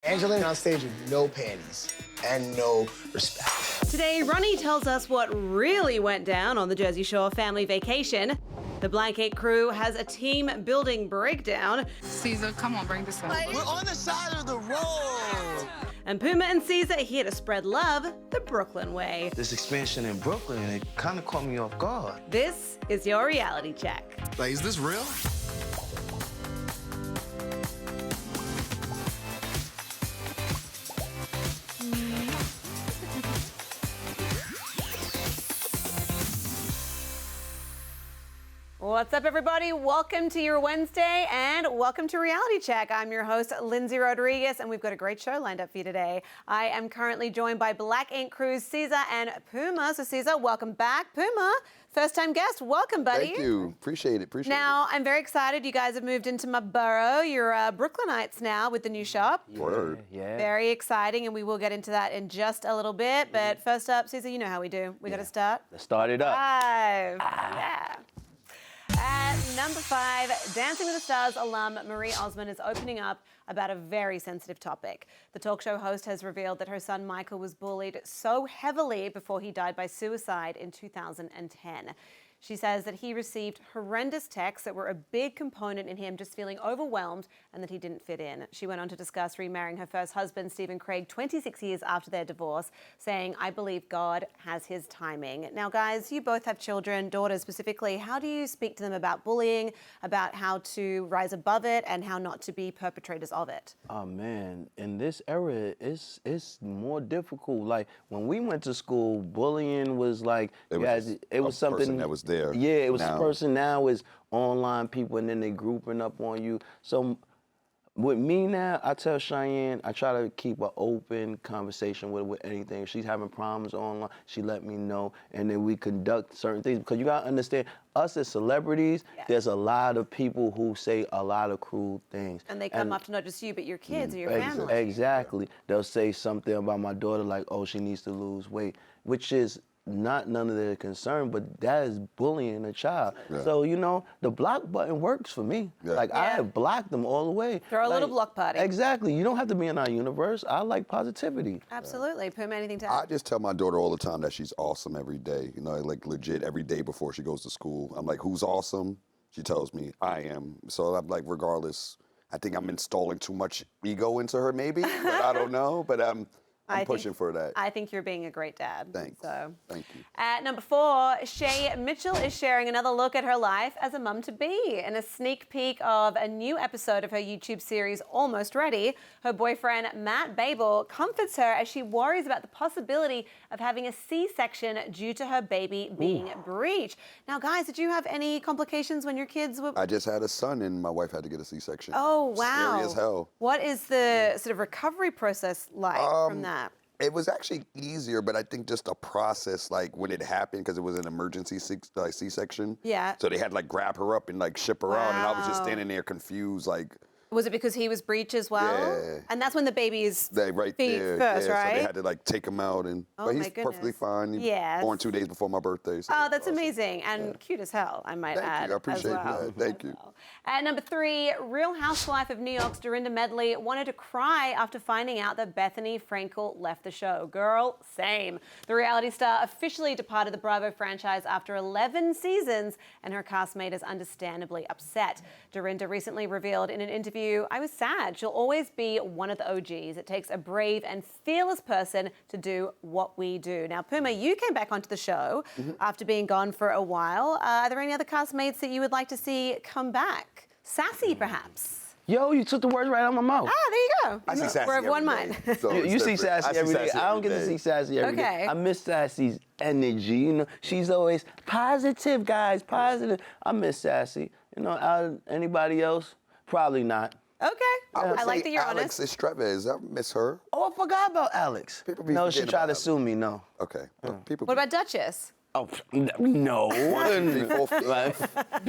Angelina on stage with no panties and no respect. Today, Ronnie tells us what really went down on the Jersey Shore family vacation. The Blanket crew has a team-building breakdown. Caesar, come on, bring this up. We're on the side of the road. And Puma and Caesar are here to spread love the Brooklyn way. This expansion in Brooklyn, it kind of caught me off guard. This is your reality check. Like, is this real? What's up, everybody? Welcome to your Wednesday and welcome to Reality Check. I'm your host, Lindsay Rodriguez, and we've got a great show lined up for you today. I am currently joined by Black Ink Crew's Caesar and Puma. So, Caesar, welcome back. Puma, first-time guest. Welcome, buddy. Thank you. Appreciate it. Now, I'm very excited. You guys have moved into my borough. You're Brooklynites now with the new shop. Word. Yeah. Very exciting, and we will get into that in just a little bit. But first up, Caesar, you know how we do. We got to start. Let's start it up. 5. Yeah. At number 5, Dancing with the Stars alum Marie Osmond is opening up about a very sensitive topic. The talk show host has revealed that her son Michael was bullied so heavily before he died by suicide in 2010. She says that he received horrendous texts that were a big component in him just feeling overwhelmed and that he didn't fit in. She went on to discuss remarrying her first husband, Stephen Craig, 26 years after their divorce, saying, "I believe God has his timing." Now, guys, you both have children, daughters specifically. How do you speak to them about bullying, about how to rise above it and how not to be perpetrators of it? Oh man, in this era, it's more difficult. Like when we went to school, bullying was like it was something that was there. Yeah, it was now. a person. Now is online people, and then they grouping up on you. So with me now, I tell Cheyenne, I try to keep an open conversation with anything. If she's having problems online, she let me know, and then we conduct certain things. Because you gotta understand, us as celebrities, there's a lot of people who say a lot of cruel things. And they come up to not just you, but your kids or your family. Exactly. They'll say something about my daughter like, oh, she needs to lose weight, which is not none of their concern, but that is bullying a child. Yeah. So, you know, the block button works for me. Yeah. Like, I have blocked them all the way. Throw a little block party. Exactly. You don't have to be in our universe. I like positivity. Absolutely. Puma, anything to add? I just tell my daughter all the time that she's awesome every day. You know, like legit every day before she goes to school. I'm like, who's awesome? She tells me, I am. So I'm like, regardless, I think I'm installing too much ego into her maybe, but I don't know. But I'm pushing for that. I think you're being a great dad. Thanks. So. Thank you. At number 4, Shay Mitchell is sharing another look at her life as a mum-to-be. In a sneak peek of a new episode of her YouTube series, Almost Ready, her boyfriend, Matt Babel, comforts her as she worries about the possibility of having a C-section due to her baby being breech. Now, guys, did you have any complications when your kids were... I just had a son and my wife had to get a C-section. Oh, wow. Scary as hell. What is the sort of recovery process like from that? It was actually easier, but I think just the process, like when it happened, because it was an emergency C-section. Yeah. So they had like grab her up and like ship her out, and I was just standing there confused, like. Was it because he was breech as well? Yeah. And that's when the baby's right feet there, first, right? So they had to like take him out, and but he's perfectly fine. He's born 2 days before my birthday. So oh, that's amazing and cute as hell, I might add. Thank you, I appreciate that. Thank you. At number 3, Real Housewife of New York's Dorinda Medley wanted to cry after finding out that Bethany Frankel left the show. Girl, same. The reality star officially departed the Bravo franchise after 11 seasons, and her castmate is understandably upset. Dorinda recently revealed in an interview, "I was sad. She'll always be one of the OGs. It takes a brave and fearless person to do what we do." Now, Puma, you came back onto the show after being gone for a while. Are there any other castmates that you would like to see come back? Sassy, perhaps? Yo, you took the words right out of my mouth. Ah, there you go. I see Sassy We're of one every mind. day, so You see Sassy every day. I don't get to see Sassy every day. I miss Sassy's energy. You know, she's always positive, guys, positive. I miss Sassy. You know, out of anybody else, probably not. Okay. I like that you're Alex honest. Estrevez, I miss her. Oh, I forgot about Alex. No, she tried to sue me, no. Okay. What about Duchess? Oh, no. 1, 2, 3, 4, 5.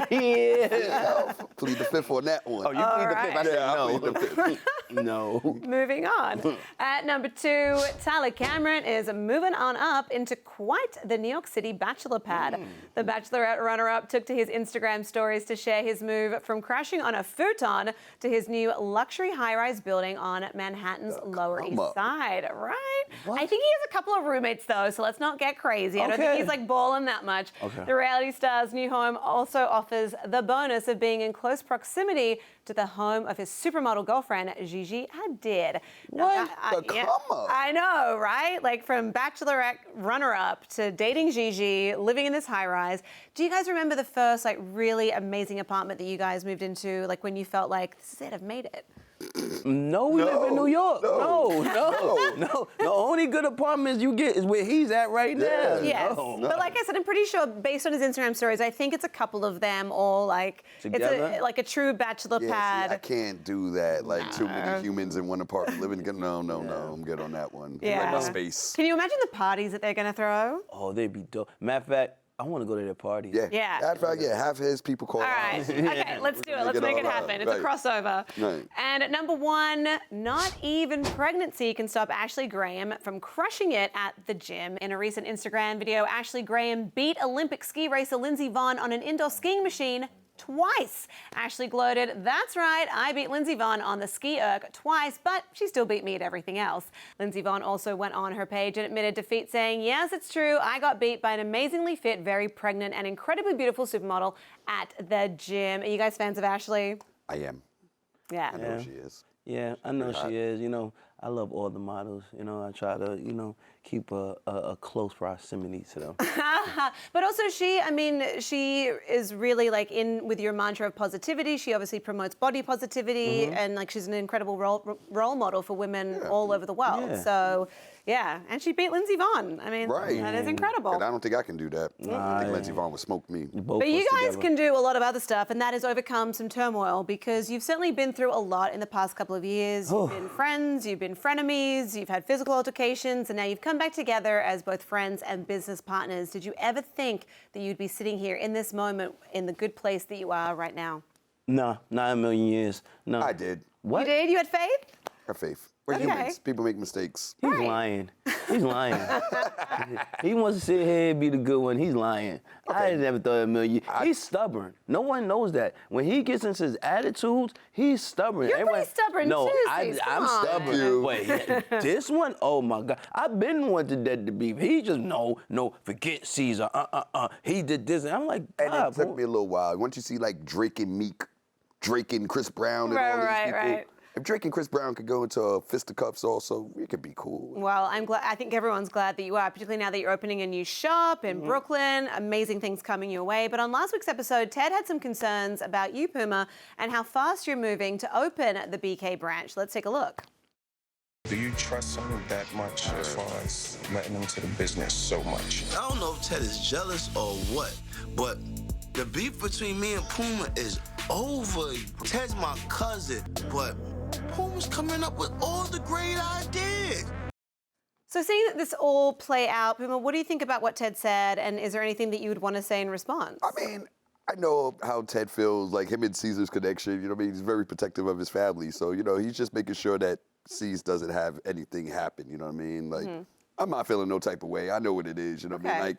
Yeah. Plead the fifth on that one. Oh, you plead the fifth. I said I no. plead the fifth. No. Moving on. At number 2, Tyler Cameron is moving on up into quite the New York City bachelor pad. The Bachelorette runner-up took to his Instagram stories to share his move from crashing on a futon to his new luxury high-rise building on Manhattan's Lower East Side. Right? What? I think he has a couple of roommates though, so let's not get crazy. I don't think Okay. he's like balling that much. Okay. The reality star's new home also offers the bonus of being in close proximity to the home of his supermodel girlfriend, Gigi Hadid. What? I know, right? Like from Bachelorette runner-up to dating Gigi, living in this high-rise. Do you guys remember the first like really amazing apartment that you guys moved into? Like when you felt like, this is it, I've made it. No, we live in New York. No. The only good apartments you get is where he's at right now. Yes. No. But like I said, I'm pretty sure based on his Instagram stories, I think it's a couple of them all like, Together? it's like a true bachelor Yeah, pad. see, I can't do that. Like too many humans in one apartment living together. No. I'm good on that one. I like my space. Can you imagine the parties that they're going to throw? Oh, they'd be dope. Matter of fact, I want to go to their parties. Yeah. Matter of fact, half his people call All right. Okay, let's do it. Let's make it happen. It's a crossover. Right. And at number 1, not even pregnancy can stop Ashley Graham from crushing it at the gym. In a recent Instagram video, Ashley Graham beat Olympic ski racer Lindsey Vonn on an indoor skiing machine twice. Ashley gloated, "That's right, I beat Lindsey Vonn on the ski erg twice, but she still beat me at everything else." Lindsey Vonn also went on her page and admitted defeat, saying, "Yes, it's true, I got beat by an amazingly fit, very pregnant, and incredibly beautiful supermodel at the gym." Are you guys fans of Ashley? I am. Yeah. I know she is. Yeah, I know she is. You know, I love all the models. You know, I try to, keep a close proximity to them. But also she is really like in with your mantra of positivity. She obviously promotes body positivity and like she's an incredible role model for women all over the world. Yeah. So yeah, and she beat Lindsey Vonn. I mean, that is incredible. And I don't think I can do that. I think Lindsey Vonn would smoke me. Both But of you us guys together. can do a lot of other stuff, and that is overcome some turmoil because you've certainly been through a lot in the past couple of years. You've been friends, you've been frenemies, you've had physical altercations, and now you've come back together as both friends and business partners. Did you ever think that you'd be sitting here in this moment in the good place that you are right now? Nah, not a million years. No. I did. What? You did? You had faith? Have faith. We're Okay. humans. People make mistakes. He's lying. He's lying. He wants to sit here and be the good one. He's lying. I never thought a million. He's stubborn. No one knows that. When he gets into his attitudes, he's stubborn. You're pretty stubborn, no, too, I'm Steve. Come on. stubborn. You. Wait, this one? Oh my God. I've been wanting that to be. He just no, forget Caesar. He did this. And I'm like, And God, it took boy. me a little while. Once you see like Drake and Meek, Drake and Chris Brown and all these people. Right. If Drake and Chris Brown could go into a fisticuffs also, it could be cool. Well, I'm glad. I think everyone's glad that you are, particularly now that you're opening a new shop in Brooklyn. Amazing things coming your way. But on last week's episode, Ted had some concerns about you, Puma, and how fast you're moving to open the BK branch. Let's take a look. Do you trust someone that much as far as letting them to the business so much? I don't know if Ted is jealous or what, but the beef between me and Puma is over. Ted's my cousin, but Puma's coming up with all the great ideas. So seeing that this all play out, Puma, what do you think about what Ted said? And is there anything that you would want to say in response? I mean, I know how Ted feels, like him and Caesar's connection, you know what I mean? He's very protective of his family. So, he's just making sure that Caesar doesn't have anything happen, you know what I mean? Like, I'm not feeling no type of way. I know what it is, you know what I mean? Like,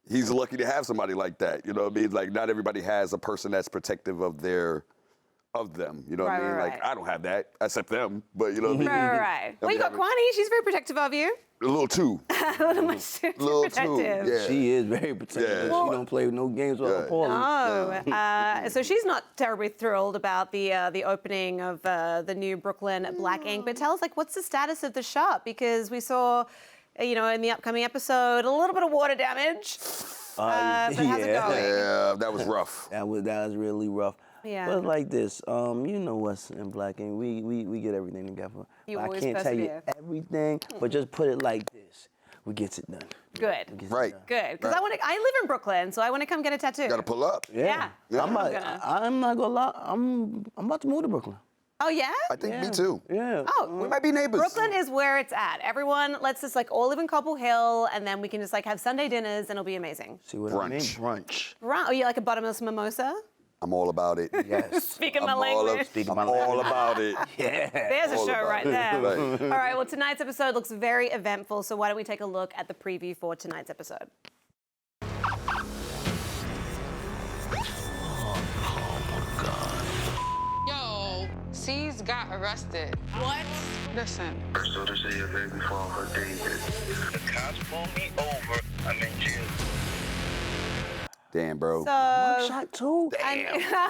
he's lucky to have somebody like that, you know what I mean? Like, not everybody has a person that's protective of them, you know what I mean? Right. Like, I don't have that, except them, but you know what I mean? Right. Well, you got Kwani. She's very protective of you. A little too. A little much too protective. Yeah. She is very protective. Yeah. She don't play with no games with her Paulie. Oh, so she's not terribly thrilled about the opening of the new Brooklyn Black Ink. But tell us, like, what's the status of the shop? Because we saw, in the upcoming episode, a little bit of water damage. But how's it going? Yeah, that was rough. That was really rough. Yeah. But like this, you know what's in Black Ink. We get everything together. You But I always can't tell you persevere. everything, but just put it like this. We gets it done. Good. Right. Good. Because I live in Brooklyn, so I want to come get a tattoo. Gotta pull up. Yeah. I'm not gonna lie. I'm about to move to Brooklyn. Oh, yeah? I think me too. Yeah. Oh, We might be neighbors. Brooklyn is where it's at. Everyone, let's just like all live in Cobble Hill, and then we can just like have Sunday dinners, and it'll be amazing. See what I mean? Brunch. Brunch. Right? Oh, you like a bottomless mimosa? I'm all about it. Yes. Speaking my language. I'm all about it. Yeah. There's a All show about right it. there. Right. All right, well, tonight's episode looks very eventful, so why don't we take a look at the preview for tonight's episode? Yo, C's got arrested. What? Listen. So to say your baby father David. The cops pulled me over. I'm in jail. Damn, bro. So, Shot too. hey, you bro.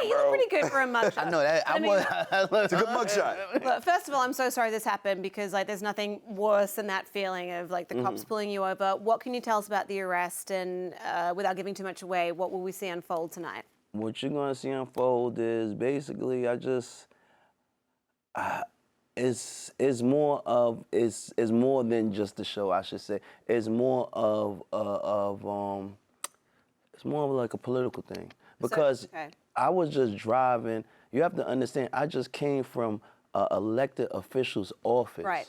look pretty good for a mugshot. I know that. But I mean, It's a good mugshot. Look, first of all, I'm so sorry this happened because there's nothing worse than that feeling of the cops pulling you over. What can you tell us about the arrest and without giving too much away, what will we see unfold tonight? What you're gonna see unfold is basically it's more than just the show, I should say. It's more of it's more of like a political thing because I was just driving. You have to understand, I just came from an elected official's office, Right.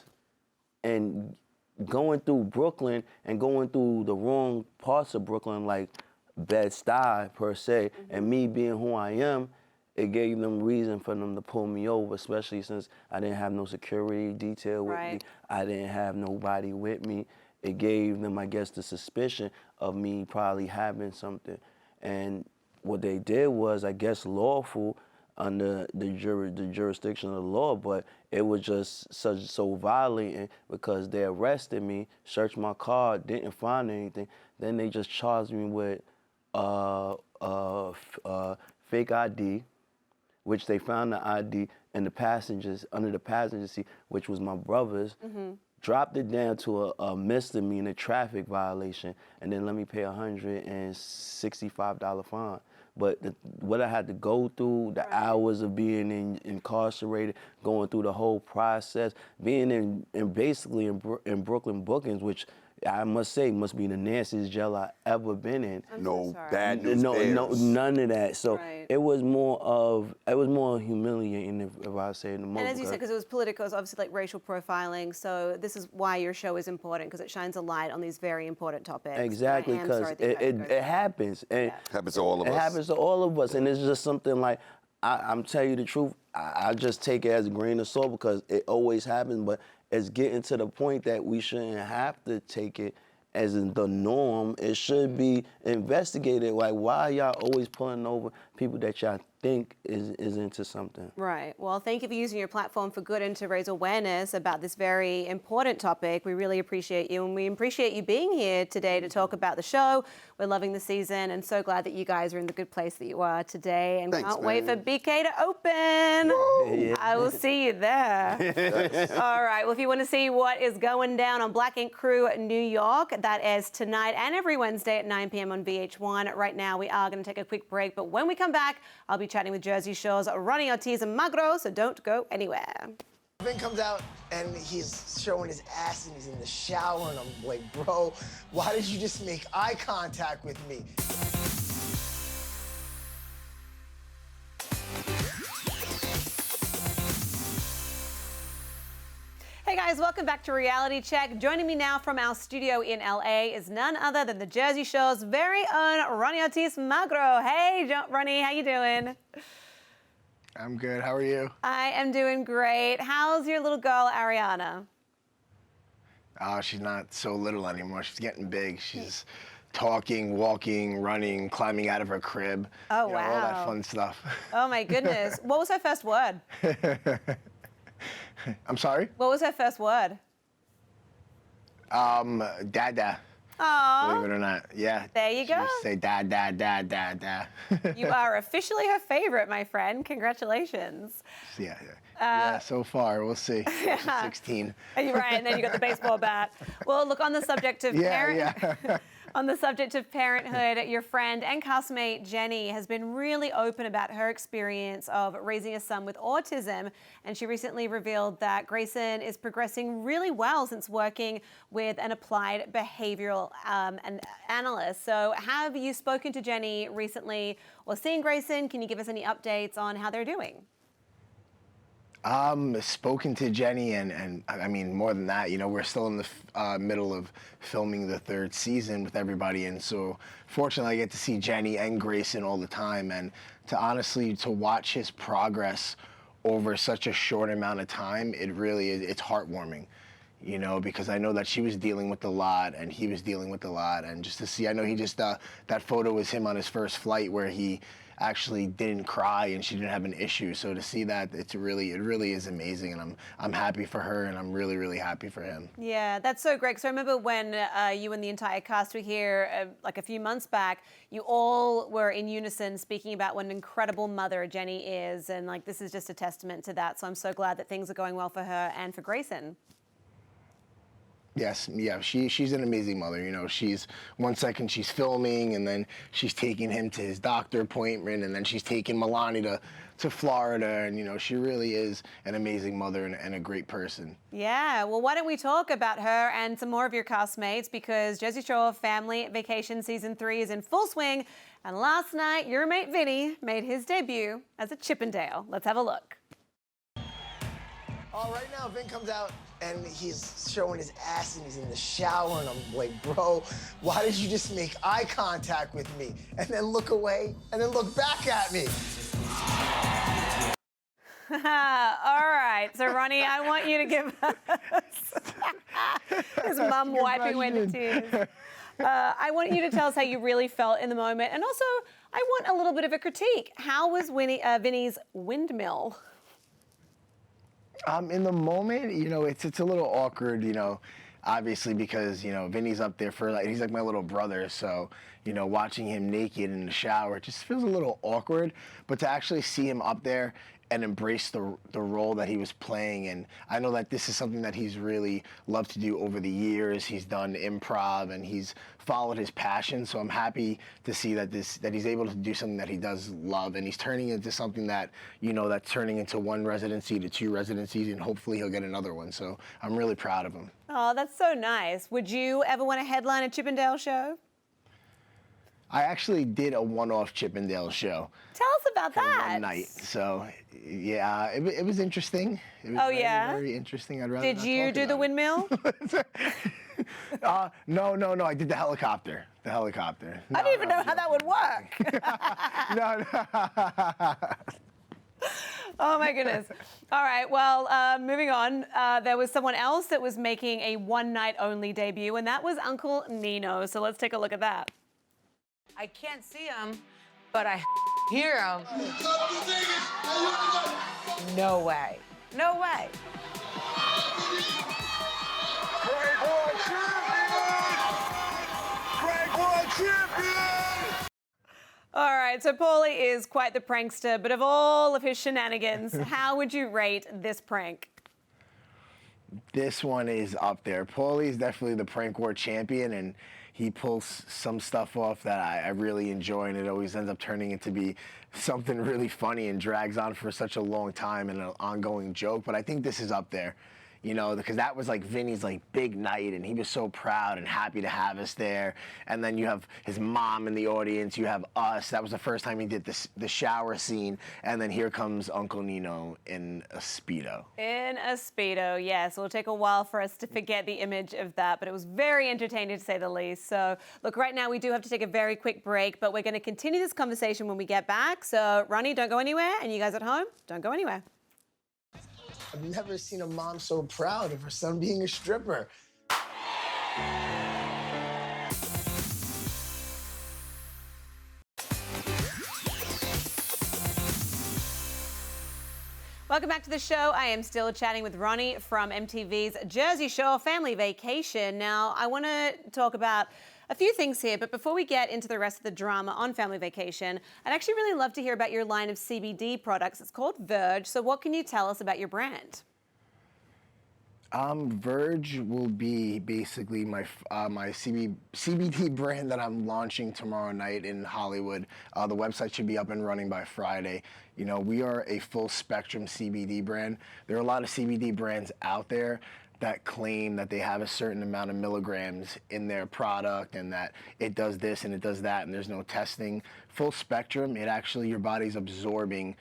and going through Brooklyn and going through the wrong parts of Brooklyn, like Bed-Stuy per se, and me being who I am, it gave them reason for them to pull me over, especially since I didn't have no security detail with me. I didn't have nobody with me. It gave them, I guess, the suspicion of me probably having something. And what they did was, I guess, lawful under the jurisdiction of the law, but it was just so violating because they arrested me, searched my car, didn't find anything. Then they just charged me with fake ID, which they found the ID in the passengers, under the passenger seat, which was my brother's, dropped it down to a misdemeanor traffic violation, and then let me pay $165 fine. But what I had to go through, the hours of being incarcerated, going through the whole process, being in basically in Brooklyn bookings, which I must say must be the nastiest jail I ever been in. No bad news No, bears. none of that. So Right. it was more humiliating if I say it the most. And as you said, because it was political, it was obviously like racial profiling. So this is why your show is important, because it shines a light on these very important topics. Exactly, And I am because sorry that you had to go through it happens. And Happens to all of us. It happens to all of us, and it's just something like, I'm telling you the truth, I just take it as a grain of salt because it always happens, but it's getting to the point that we shouldn't have to take it as in the norm. It should be investigated. Like, why are y'all always pulling over people that y'all think is into something? Right. Well, thank you for using your platform for good and to raise awareness about this very important topic. We really appreciate you, and we appreciate you being here today to talk about the show. We're loving the season and so glad that you guys are in the good place that you are today, and Thanks, can't wait for man. BK to open. Yeah. I will see you there. All right. Well, if you want to see what is going down on Black Ink Crew New York, that is tonight and every Wednesday at 9 p.m. on VH1. Right now, we are going to take a quick break, but when we come back, I'll be chatting with Jersey Shore's Ronnie Ortiz-Magro, so don't go anywhere. Ben comes out and he's showing his ass and he's in the shower and I'm like, bro, why did you just make eye contact with me? Hey guys, welcome back to Reality Check. Joining me now from our studio in LA is none other than the Jersey Shore's very own Ronnie Ortiz-Magro. Hey, Ronnie, how you doing? I'm good, how are you? I am doing great. How's your little girl, Ariana? Oh, she's not so little anymore. She's getting big. She's talking, walking, running, climbing out of her crib. Oh, you know, all that wow. fun stuff. Oh my goodness. What was her first word? I'm sorry? What was her first word? Dada. Aww. Believe it or not, yeah. There you She go. used to say da, da, da, da, da. You are officially her favorite, my friend. Congratulations. Yeah, yeah, so far, we'll see. She's 16. You're right, and then you got the baseball bat. Well, look, on the subject of on the subject of parenthood, your friend and castmate Jenny has been really open about her experience of raising a son with autism, and she recently revealed that Grayson is progressing really well since working with an applied behavioral analyst. So have you spoken to Jenny recently or seen Grayson? Can you give us any updates on how they're doing? Spoken to Jenny, and I mean, more than that, you know, we're still in the middle of filming the 3rd season with everybody, and so fortunately I get to see Jenny and Grayson all the time, and to watch his progress over such a short amount of time, it really is, it's heartwarming, you know, because I know that she was dealing with a lot and he was dealing with a lot, and just to see, I know he just, that photo was him on his first flight where he actually didn't cry and she didn't have an issue. So to see that, it really is amazing, and I'm happy for her, and I'm really happy for him. Yeah, that's so great. So I remember when you and the entire cast were here like a few months back, you all were in unison speaking about what an incredible mother Jenny is, and like this is just a testament to that. So I'm so glad that things are going well for her and for Grayson. Yes, yeah, she's an amazing mother. You know, she's 1 second she's filming, and then she's taking him to his doctor appointment, and then she's taking Milani to Florida, and you know, she really is an amazing mother and a great person. Yeah, well, why don't we talk about her and some more of your castmates, because Jersey Shore Family Vacation Season 3 is in full swing, and last night your mate Vinny made his debut as a Chippendale. Let's have a look. Right now, Vin comes out and he's showing his ass and he's in the shower, and I'm like, bro, why did you just make eye contact with me and then look away and then look back at me? All right, so Ronnie, I want you to give us his mum wiping away the tears. I want you to tell us how you really felt in the moment, and also I want a little bit of a critique. How was Vinny's windmill? In the moment, you know, it's a little awkward, you know, obviously because, you know, Vinny's up there he's like my little brother, so, you know, watching him naked in the shower, it just feels a little awkward, but to actually see him up there and embrace the role that he was playing, and I know that this is something that he's really loved to do over the years. He's done improv and he's followed his passion, so I'm happy to see that he's able to do something that he does love, and he's turning into something that, you know, that's turning into 1 residency to 2 residencies, and hopefully he'll get another one, so I'm really proud of him. Oh, that's so nice. Would you ever want to headline a Chippendale show? I actually did a one-off Chippendale show. Tell us about that. One night. So, yeah, it was interesting. It was very interesting. I'd rather Did not you talk do the about windmill? No. I did the helicopter. No, I didn't even know how that would work. No. Oh, my goodness. All right, well, moving on. There was someone else that was making a one-night-only debut, and that was Uncle Nino. So let's take a look at that. I can't see him, but I hear him. No way. No way. All right, so Paulie is quite the prankster, but of all of his shenanigans, how would you rate this prank? This one is up there. Paulie's definitely the prank war champion, and he pulls some stuff off that I really enjoy, and it always ends up turning into be something really funny and drags on for such a long time and an ongoing joke. But I think this is up there, you know, because that was like Vinny's like big night, and he was so proud and happy to have us there. And then you have his mom in the audience, you have us. That was the first time he did the shower scene, and then here comes Uncle Nino in a Speedo. In a Speedo, yes. It'll take a while for us to forget the image of that, but it was very entertaining to say the least. So, look, right now we do have to take a very quick break, but we're going to continue this conversation when we get back. So, Ronnie, don't go anywhere, and you guys at home, don't go anywhere. I've never seen a mom so proud of her son being a stripper. Welcome back to the show. I am still chatting with Ronnie from MTV's Jersey Shore Family Vacation. Now, I want to talk about a few things here, but before we get into the rest of the drama on Family Vacation, I'd actually really love to hear about your line of CBD products. It's called Verge. So what can you tell us about your brand? Verge will be basically my CBD brand that I'm launching tomorrow night in Hollywood. The website should be up and running by Friday. You know, we are a full spectrum CBD brand. There are a lot of CBD brands out there that claim that they have a certain amount of milligrams in their product and that it does this and it does that and there's no testing. Full spectrum, it actually, your body's absorbing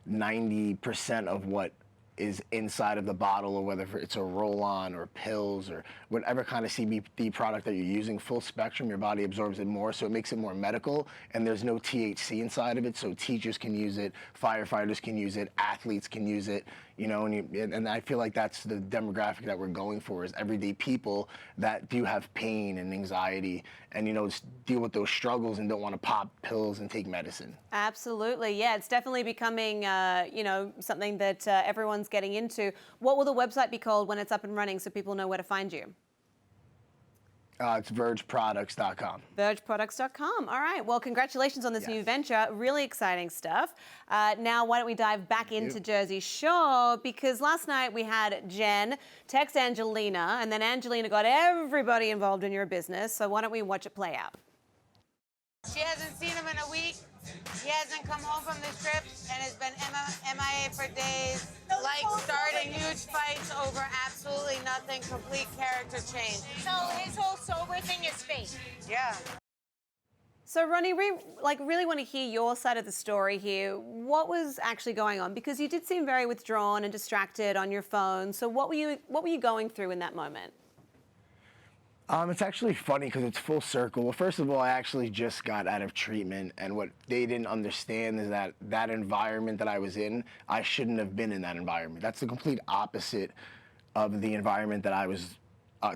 90% of what is inside of the bottle, or whether it's a roll-on or pills or whatever kind of CBD product that you're using, full spectrum, your body absorbs it more, so it makes it more medical, and there's no THC inside of it, so teachers can use it, firefighters can use it, athletes can use it, you know, and I feel like that's the demographic that we're going for, is everyday people that do have pain and anxiety and, you know, just deal with those struggles and don't want to pop pills and take medicine. Absolutely, yeah. It's definitely becoming, you know, something that everyone's getting into. What will the website be called when it's up and running so people know where to find you? It's vergeproducts.com. Vergeproducts.com. All right. Well, congratulations on this new venture. Really exciting stuff. Now, why don't we dive back into Jersey Shore? Because last night we had Jen text Angelina, and then Angelina got everybody involved in your business. So why don't we watch it play out? She hasn't seen him in a week. He hasn't come home from this trip and has been MIA for days. Like starting huge fights over absolutely nothing, complete character change. So his whole sober thing is fake. Yeah. So Ronnie, we really want to hear your side of the story here. What was actually going on? Because you did seem very withdrawn and distracted on your phone. So what were you going through in that moment? It's actually funny because it's full circle. Well, first of all, I actually just got out of treatment, and what they didn't understand is that that environment that I was in, I shouldn't have been in that environment. That's the complete opposite of the environment that I was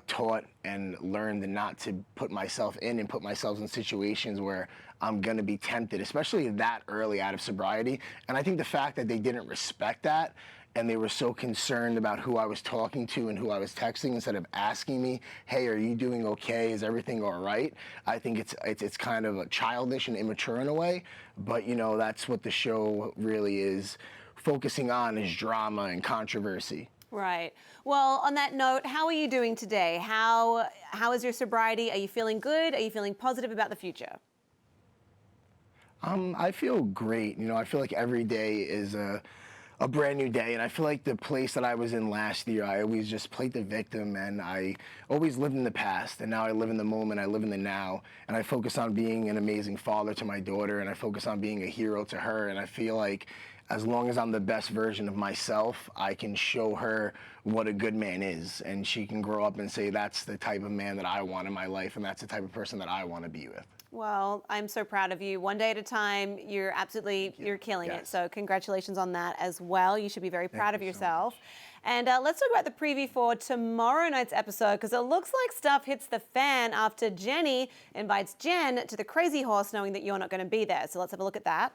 taught and learned not to put myself in and put myself in situations where I'm gonna be tempted, especially that early out of sobriety. And I think the fact that they didn't respect that, and they were so concerned about who I was talking to and who I was texting instead of asking me, hey, are you doing okay? Is everything all right? I think it's kind of childish and immature in a way, but you know, that's what the show really is focusing on, is drama and controversy. Right. Well, on that note, how are you doing today? How is your sobriety? Are you feeling good? Are you feeling positive about the future? I feel great. You know, I feel like every day is a brand new day, and I feel like the place that I was in last year, I always just played the victim, and I always lived in the past, and now I live in the moment, I live in the now, and I focus on being an amazing father to my daughter, and I focus on being a hero to her, and I feel like as long as I'm the best version of myself, I can show her what a good man is, and she can grow up and say, that's the type of man that I want in my life, and that's the type of person that I want to be with. Well, I'm so proud of you. One day at a time, you're killing it. So congratulations on that as well. You should be very proud of yourself. And let's talk about the preview for tomorrow night's episode, because it looks like stuff hits the fan after Jenny invites Jen to the Crazy Horse, knowing that you're not going to be there. So let's have a look at that.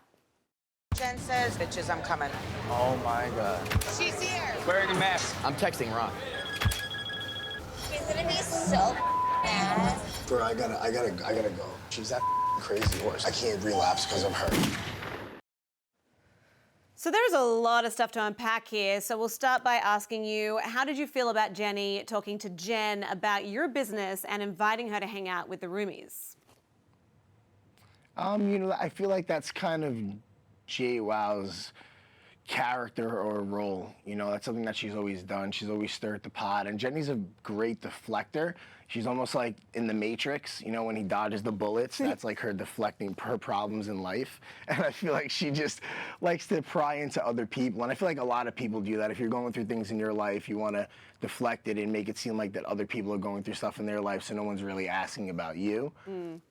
Jen says, bitches, I'm coming. Oh my God. She's here. Wearing a mask. I'm texting Ron. She's gonna be so mad. Bro, I gotta go. She's that crazy horse. I can't relapse because of her. So there's a lot of stuff to unpack here. So we'll start by asking you, how did you feel about Jenny talking to Jen about your business and inviting her to hang out with the roomies? You know, I feel like that's kind of JWoww's character or role. You know, that's something that she's always done. She's always stirred the pot, and Jenny's a great deflector. She's almost like in the Matrix, you know, when he dodges the bullets, that's like her deflecting her problems in life. And I feel like she just likes to pry into other people. And I feel like a lot of people do that. If you're going through things in your life, you want to deflect it and make it seem like that other people are going through stuff in their life, so no one's really asking about you.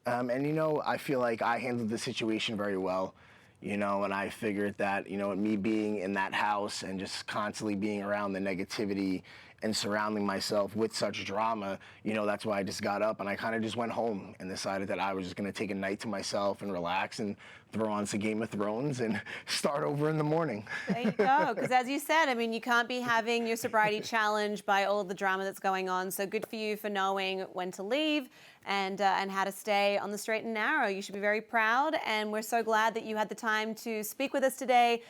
And, you know, I feel like I handled the situation very well. You know, and I figured that, you know, me being in that house and just constantly being around the negativity and surrounding myself with such drama, you know, that's why I just got up and I kind of just went home and decided that I was just going to take a night to myself and relax and throw on some Game of Thrones and start over in the morning. There you go. Because as you said, I mean, you can't be having your sobriety challenged by all of the drama that's going on. So good for you for knowing when to leave and how to stay on the straight and narrow. You should be very proud, and we're so glad that you had the time to speak with us today.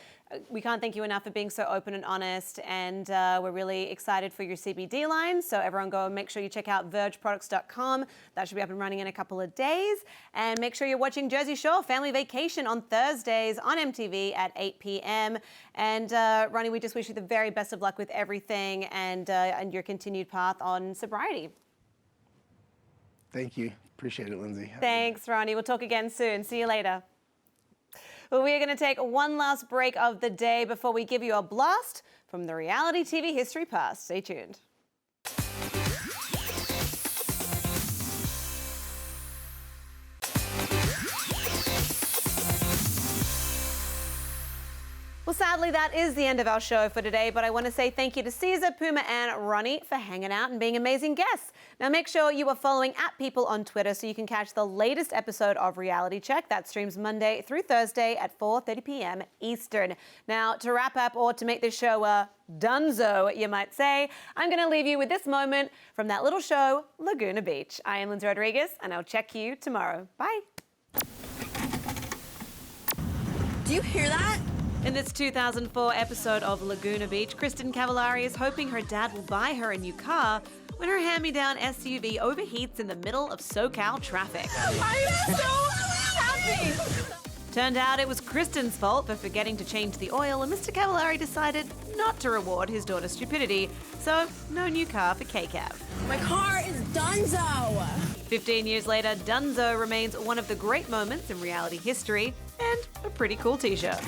We can't thank you enough for being so open and honest, and we're really excited for your CBD line. So everyone go and make sure you check out vergeproducts.com. That should be up and running in a couple of days. And make sure you're watching Jersey Shore Family Vacation on Thursdays on MTV at 8 p.m. And Ronnie, we just wish you the very best of luck with everything and your continued path on sobriety. Thank you. Appreciate it, Lindsay. Thanks, Ronnie. We'll talk again soon. See you later. Well, we are going to take one last break of the day before we give you a blast from the reality TV history past. Stay tuned. Well, sadly, that is the end of our show for today, but I want to say thank you to Caesar, Puma, and Ronnie for hanging out and being amazing guests. Now, make sure you are following @People on Twitter so you can catch the latest episode of Reality Check. That streams Monday through Thursday at 4:30 p.m. Eastern. Now, to wrap up, or to make this show dunzo, you might say, I'm going to leave you with this moment from that little show, Laguna Beach. I am Lindsay Rodriguez, and I'll check you tomorrow. Bye. Do you hear that? In this 2004 episode of Laguna Beach, Kristen Cavallari is hoping her dad will buy her a new car when her hand-me-down SUV overheats in the middle of SoCal traffic. I'm so happy! Turned out it was Kristen's fault for forgetting to change the oil, and Mr. Cavallari decided not to reward his daughter's stupidity, so no new car for K-Cav. My car is donezo! 15 years later, Dunzo remains one of the great moments in reality history, and a pretty cool t-shirt.